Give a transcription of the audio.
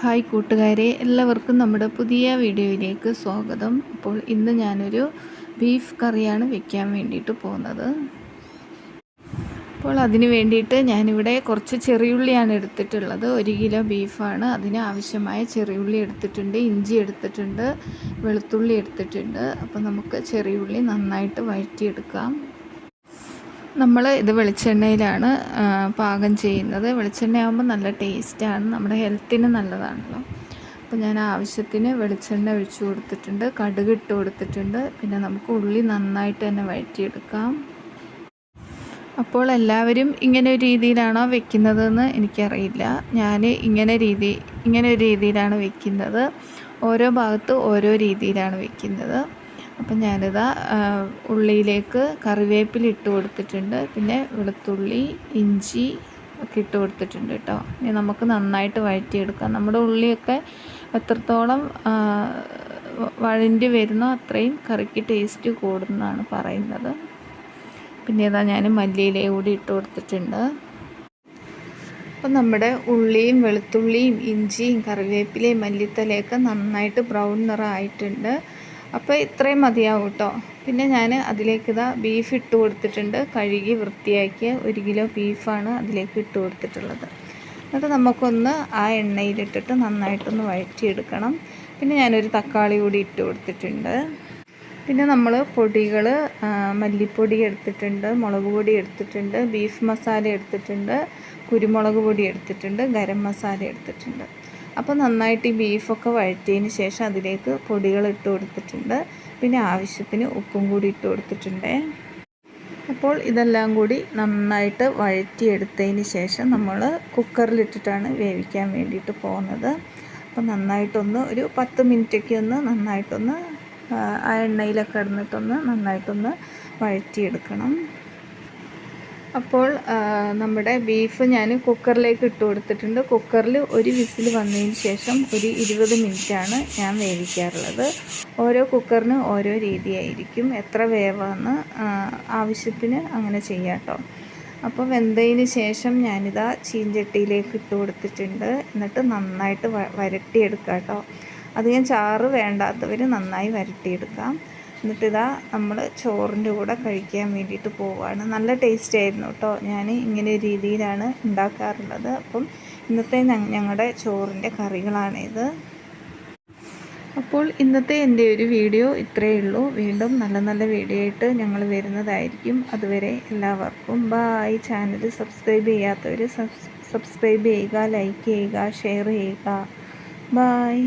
Hi കൂട്ടുകാരെ, എല്ലാവർക്കും നമ്മുടെ പുതിയ വീഡിയോയിലേക്ക് സ്വാഗതം. അപ്പോൾ ഇന്ന് ഞാനൊരു ബീഫ് കറിയാണ് വെക്കാൻ വേണ്ടിയിട്ട് പോകുന്നത്. അപ്പോൾ അതിന് വേണ്ടിയിട്ട് ഞാനിവിടെ കുറച്ച് ചെറിയുള്ളിയാണ് എടുത്തിട്ടുള്ളത്. 1 കിലോ ബീഫാണ്. അതിന് ആവശ്യമായ ചെറിയുള്ളി എടുത്തിട്ടുണ്ട്, ഇഞ്ചി എടുത്തിട്ടുണ്ട്, വെളുത്തുള്ളി എടുത്തിട്ടുണ്ട്. അപ്പോൾ നമുക്ക് ചെറിയുള്ളി നന്നായിട്ട് വഴറ്റിയെടുക്കാം. നമ്മൾ ഇത് വെളിച്ചെണ്ണയിലാണ് പാകം ചെയ്യുന്നത്. വെളിച്ചെണ്ണയാകുമ്പോൾ നല്ല ടേസ്റ്റാണ്, നമ്മുടെ ഹെൽത്തിന് നല്ലതാണല്ലോ. അപ്പോൾ ഞാൻ ആവശ്യത്തിന് വെളിച്ചെണ്ണ ഒഴിച്ചു കൊടുത്തിട്ടുണ്ട്, കടുക് ഇട്ട് കൊടുത്തിട്ടുണ്ട്. പിന്നെ നമുക്ക് ഉള്ളി നന്നായിട്ട് തന്നെ വഴറ്റിയെടുക്കാം. അപ്പോൾ എല്ലാവരും ഇങ്ങനെ ഒരു രീതിയിലാണോ വെക്കുന്നതെന്ന് എനിക്കറിയില്ല. ഞാൻ ഇങ്ങനെ ഒരു രീതിയിലാണ് വെക്കുന്നത്. ഓരോ ഭാഗത്ത് ഓരോ രീതിയിലാണ് വെക്കുന്നത്. അപ്പം ഞാനിതാ ഉള്ളിയിലേക്ക് കറിവേപ്പില ഇട്ട് കൊടുത്തിട്ടുണ്ട്, പിന്നെ വെളുത്തുള്ളി, ഇഞ്ചി ഒക്കെ ഇട്ട് കൊടുത്തിട്ടുണ്ട് കേട്ടോ. ഇനി നമുക്ക് നന്നായിട്ട് വഴറ്റിയെടുക്കാം. നമ്മുടെ ഉള്ളിയൊക്കെ എത്രത്തോളം വഴണ്ടി വരുന്നോ അത്രയും കറിക്ക് ടേസ്റ്റ് കൂടുന്നതാണ് പറയുന്നത്. പിന്നെ ഇതാ ഞാൻ മല്ലിയില കൂടി ഇട്ട് കൊടുത്തിട്ടുണ്ട്. അപ്പം നമ്മുടെ ഉള്ളിയും വെളുത്തുള്ളിയും ഇഞ്ചിയും കറിവേപ്പിലയും മല്ലിത്തലയൊക്കെ നന്നായിട്ട് ബ്രൗൺ നിറമായിട്ടുണ്ട്. അപ്പോൾ ഇത്രയും മതിയാവും കേട്ടോ. പിന്നെ ഞാൻ അതിലേക്ക് ബീഫ് ഇട്ട് കൊടുത്തിട്ടുണ്ട്. കഴുകി വൃത്തിയാക്കിയ 1 കിലോ ബീഫാണ് അതിലേക്ക് ഇട്ട് കൊടുത്തിട്ടുള്ളത്. എന്നിട്ട് നമുക്കൊന്ന് ആ എണ്ണയിലിട്ടിട്ട് നന്നായിട്ടൊന്ന് വഴറ്റിയെടുക്കണം. പിന്നെ ഞാനൊരു തക്കാളി കൂടി ഇട്ട് കൊടുത്തിട്ടുണ്ട്. പിന്നെ നമ്മൾ പൊടികൾ മല്ലിപ്പൊടി എടുത്തിട്ടുണ്ട്, മുളക് പൊടി എടുത്തിട്ടുണ്ട്, ബീഫ് മസാല എടുത്തിട്ടുണ്ട്, കുരുമുളക് പൊടി എടുത്തിട്ടുണ്ട്, ഗരം മസാല എടുത്തിട്ടുണ്ട്. അപ്പോൾ നന്നായിട്ട് ഈ ബീഫൊക്കെ വഴറ്റിയതിന് ശേഷം അതിലേക്ക് പൊടികൾ ഇട്ട് കൊടുത്തിട്ടുണ്ട്. പിന്നെ ആവശ്യത്തിന് ഉപ്പും കൂടി ഇട്ട് കൊടുത്തിട്ടുണ്ട്. അപ്പോൾ ഇതെല്ലാം കൂടി നന്നായിട്ട് വഴറ്റിയെടുത്തതിന് ശേഷം നമ്മൾ കുക്കറിലിട്ടിട്ടാണ് വേവിക്കാൻ വേണ്ടിയിട്ട് പോകുന്നത്. അപ്പോൾ നന്നായിട്ടൊന്ന് ഒരു 10 മിനിറ്റൊക്കെ ഒന്ന് നന്നായിട്ടൊന്ന് ആ എണ്ണയിലൊക്കെ ഇടുന്നിട്ടൊന്ന് നന്നായിട്ടൊന്ന് വഴറ്റിയെടുക്കണം. അപ്പോൾ നമ്മുടെ ബീഫ് ഞാൻ കുക്കറിലേക്ക് ഇട്ട് കൊടുത്തിട്ടുണ്ട്. കുക്കറിൽ ഒരു വിസിൽ വന്നതിന് ശേഷം ഒരു 20 മിനിറ്റാണ് ഞാൻ വേവിക്കാറുള്ളത്. ഓരോ കുക്കറിന് ഓരോ രീതിയായിരിക്കും, എത്ര വേവാന്ന് ആവശ്യത്തിന് അങ്ങനെ ചെയ്യാം കേട്ടോ. അപ്പോൾ വെന്തതിന് ശേഷം ഞാനിതാ ചീഞ്ചട്ടിയിലേക്ക് ഇട്ട് കൊടുത്തിട്ടുണ്ട്. എന്നിട്ട് നന്നായിട്ട് വരട്ടിയെടുക്കാം കേട്ടോ. അധികം ചാറ് വേണ്ടാത്തവർ നന്നായി വരട്ടിയെടുക്കാം. എന്നിട്ടിതാ നമ്മൾ ചോറിൻ്റെ കൂടെ കഴിക്കാൻ വേണ്ടിയിട്ട് പോവുകയാണ്. നല്ല ടേസ്റ്റ് ആയിരുന്നു കേട്ടോ. ഞാൻ ഇങ്ങനെ ഒരു രീതിയിലാണ് ഉണ്ടാക്കാറുള്ളത്. അപ്പം ഇന്നത്തെ ഞങ്ങളുടെ ചോറിൻ്റെ കറികളാണിത്. അപ്പോൾ ഇന്നത്തെ എൻ്റെ ഒരു വീഡിയോ ഇത്രയേ ഉള്ളൂ. വീണ്ടും നല്ല നല്ല വീഡിയോ ആയിട്ട് ഞങ്ങൾ വരുന്നതായിരിക്കും. അതുവരെ എല്ലാവർക്കും ബായ്. ചാനൽ സബ്സ്ക്രൈബ് ചെയ്യാത്തവർ സബ്സ്ക്രൈബ് ചെയ്യുക, ലൈക്ക് ചെയ്യുക, ഷെയർ ചെയ്യുക. ബായ്.